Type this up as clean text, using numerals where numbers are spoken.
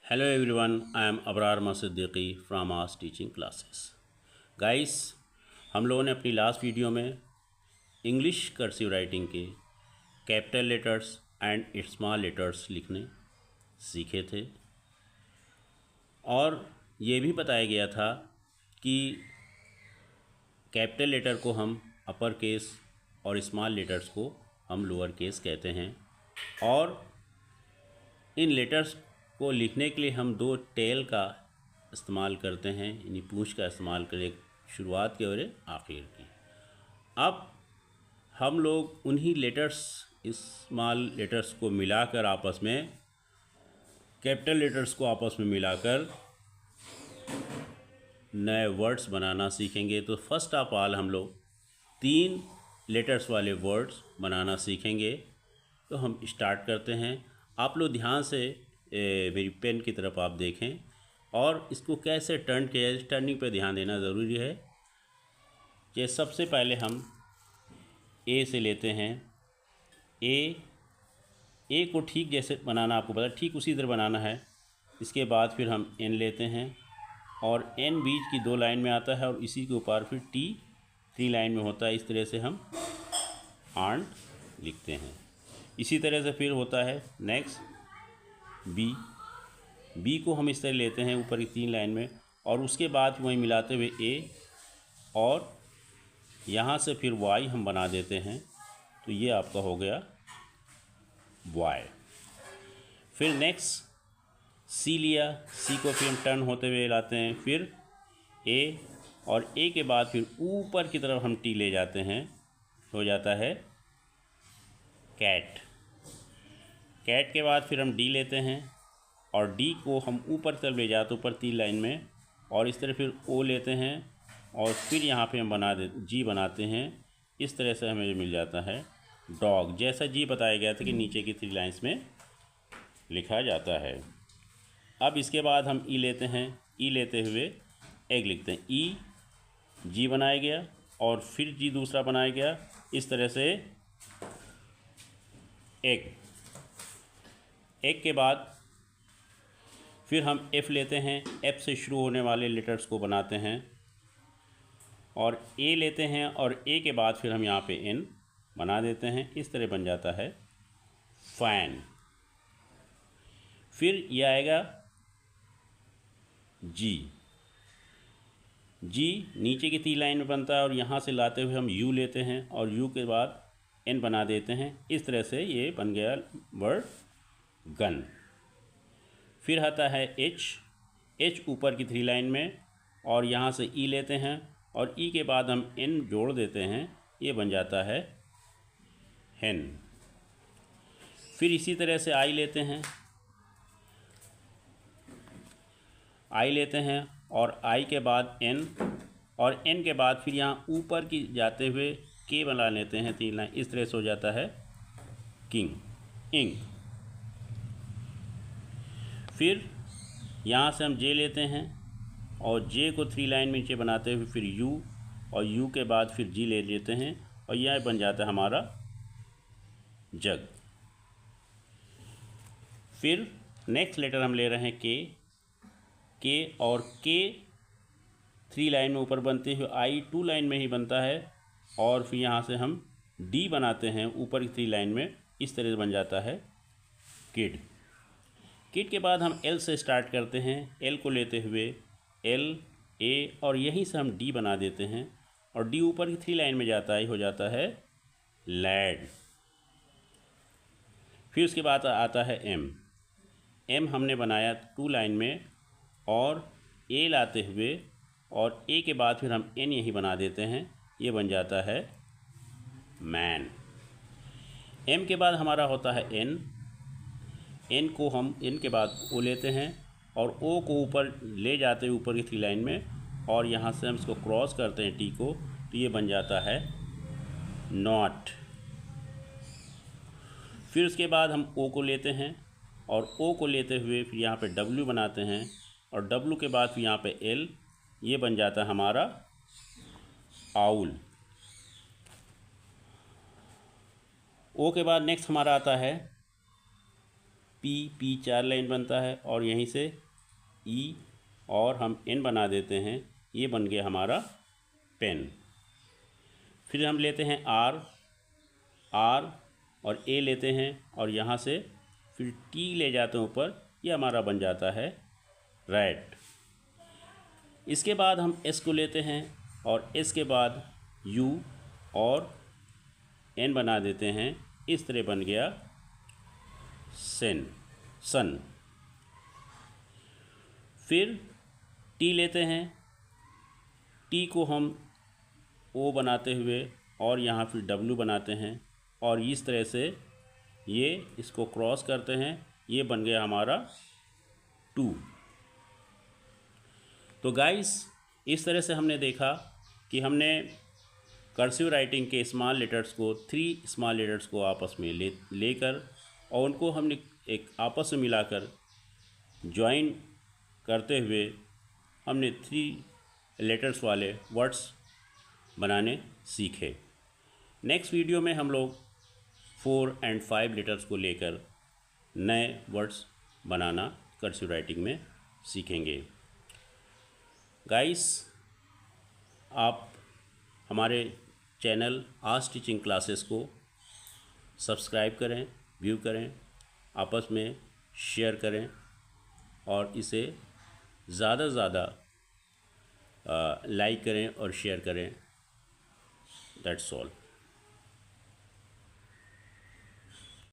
Hello everyone, I am Abrar Siddiqui from Ask Teaching Classes. Guys, हम लोगों ने अपनी लास्ट वीडियो में इंग्लिश कर्सिव राइटिंग के capital letters and small letters लिखने सीखे थे और ये भी बताया गया था कि कैपिटल लेटर को हम अपर केस और स्मॉल लेटर्स को हम लोअर केस कहते हैं और इन लेटर्स को लिखने के लिए हम दो टेल का इस्तेमाल करते हैं, यानी पूंछ का इस्तेमाल करें, शुरुआत की और आखिर की। अब हम लोग उन्हीं लेटर्स स्मॉल लेटर्स को मिलाकर आपस में कैपिटल लेटर्स को आपस में मिलाकर नए वर्ड्स बनाना सीखेंगे। तो फर्स्ट ऑफ ऑल हम लोग 3 लेटर्स वाले वर्ड्स बनाना सीखेंगे। तो हम स्टार्ट करते हैं। आप लोग ध्यान से मेरी पेन की तरफ आप देखें और इसको कैसे टर्न किया जाए, टर्निंग पे ध्यान देना ज़रूरी है। कि सबसे पहले हम ए से लेते हैं। ए को ठीक जैसे बनाना आपको पता, ठीक उसी तरह बनाना है। इसके बाद फिर हम एन लेते हैं और एन बीच की 2 लाइन में आता है और इसी के ऊपर फिर टी 3 लाइन में होता है। इस तरह से हम आंट लिखते हैं। इसी तरह से फिर होता है नेक्स्ट बी को हम इस तरह लेते हैं ऊपर की 3 लाइन में और उसके बाद वहीं मिलाते हुए ए और यहाँ से फिर वाई हम बना देते हैं। तो ये आपका हो गया वाई। फिर नेक्स्ट सी लिया, सी को फिर हम टर्न होते हुए लाते हैं, फिर ए और ए के बाद फिर ऊपर की तरफ हम टी ले जाते हैं, हो जाता है कैट। कैट के बाद फिर हम डी लेते हैं और डी को हम ऊपर तरफ ले जाते ऊपर 3 लाइन में और इस तरह फिर ओ लेते हैं और फिर यहाँ पे हम जी बनाते हैं। इस तरह से हमें मिल जाता है डॉग, जैसा जी बताया गया था कि नीचे की 3 लाइन्स में लिखा जाता है। अब इसके बाद हम ई लेते हैं। ई लेते हुए एग लिखते हैं। ई जी बनाया गया और फिर जी दूसरा बनाया गया। इस तरह से एग के बाद फिर हम एफ़ लेते हैं। एफ़ से शुरू होने वाले लेटर्स को बनाते हैं और ए लेते हैं और ए के बाद फिर हम यहाँ पे एन बना देते हैं। इस तरह बन जाता है फैन। फिर ये आएगा जी नीचे की 3 लाइन में बनता है और यहाँ से लाते हुए हम यू लेते हैं और यू के बाद एन बना देते हैं। इस तरह से ये बन गया वर्ड गन। फिर आता है एच ऊपर की 3 लाइन में और यहाँ से ई लेते हैं और ई के बाद हम एन जोड़ देते हैं, ये बन जाता है हेन। फिर इसी तरह से आई लेते हैं और आई के बाद एन और एन के बाद फिर यहाँ ऊपर की जाते हुए के बना लेते हैं 3 लाइन। इस तरह से हो जाता है इंक। फिर यहाँ से हम जे लेते हैं और जे को 3 लाइन में नीचे बनाते हुए फिर यू और यू के बाद फिर जी ले लेते हैं और यह बन जाता है हमारा जग। फिर नेक्स्ट लेटर हम ले रहे हैं के और के 3 लाइन में ऊपर बनते हुए आई 2 लाइन में ही बनता है और फिर यहाँ से हम डी बनाते हैं ऊपर की 3 लाइन में। इस तरह से बन जाता है किड के बाद हम एल से स्टार्ट करते हैं। एल को लेते हुए एल ए और यहीं से हम डी बना देते हैं और डी ऊपर की 3 लाइन में जाता है, हो जाता है लैड। फिर उसके बाद आता है एम हमने बनाया 2 लाइन में और ए लाते हुए और ए के बाद फिर हम एन यही बना देते हैं, ये बन जाता है मैन। एम के बाद हमारा होता है एन को हम एन के बाद ओ लेते हैं और ओ को ऊपर ले जाते हैं ऊपर की 3 लाइन में और यहाँ से हम इसको क्रॉस करते हैं टी को, तो ये बन जाता है नॉट। फिर उसके बाद हम ओ को लेते हैं और ओ को लेते हुए फिर यहाँ पे डब्ल्यू बनाते हैं और डब्ल्यू के बाद फिर यहाँ पे एल, ये बन जाता है हमारा आउल। ओ के बाद नेक्स्ट हमारा आता है पी 4 लाइन बनता है और यहीं से ई और हम एन बना देते हैं। ये बन गया हमारा पेन। फिर हम लेते हैं आर और ए लेते हैं और यहाँ से फिर टी ले जाते हैं ऊपर, ये हमारा बन जाता है रैट। इसके बाद हम एस को लेते हैं और एस के बाद यू और एन बना देते हैं। इस तरह बन गया सन। फिर टी लेते हैं, टी को हम ओ बनाते हुए और यहाँ फिर डब्ल्यू बनाते हैं और इस तरह से ये इसको क्रॉस करते हैं, ये बन गया हमारा 2। तो गाइस, इस तरह से हमने देखा कि हमने कर्सिव राइटिंग के स्मॉल लेटर्स को 3 स्मॉल लेटर्स को आपस में लेकर और उनको हमने एक आपस में मिलाकर ज्वाइन करते हुए हमने 3 लेटर्स वाले वर्ड्स बनाने सीखे। नेक्स्ट वीडियो में हम लोग 4 और 5 लेटर्स को लेकर नए वर्ड्स बनाना कर्सिव राइटिंग में सीखेंगे। गाइस, आप हमारे चैनल आज टीचिंग क्लासेस को सब्सक्राइब करें, व्यू करें, आपस में शेयर करें और इसे ज़्यादा से ज़्यादा लाइक करें और शेयर करें। That's all.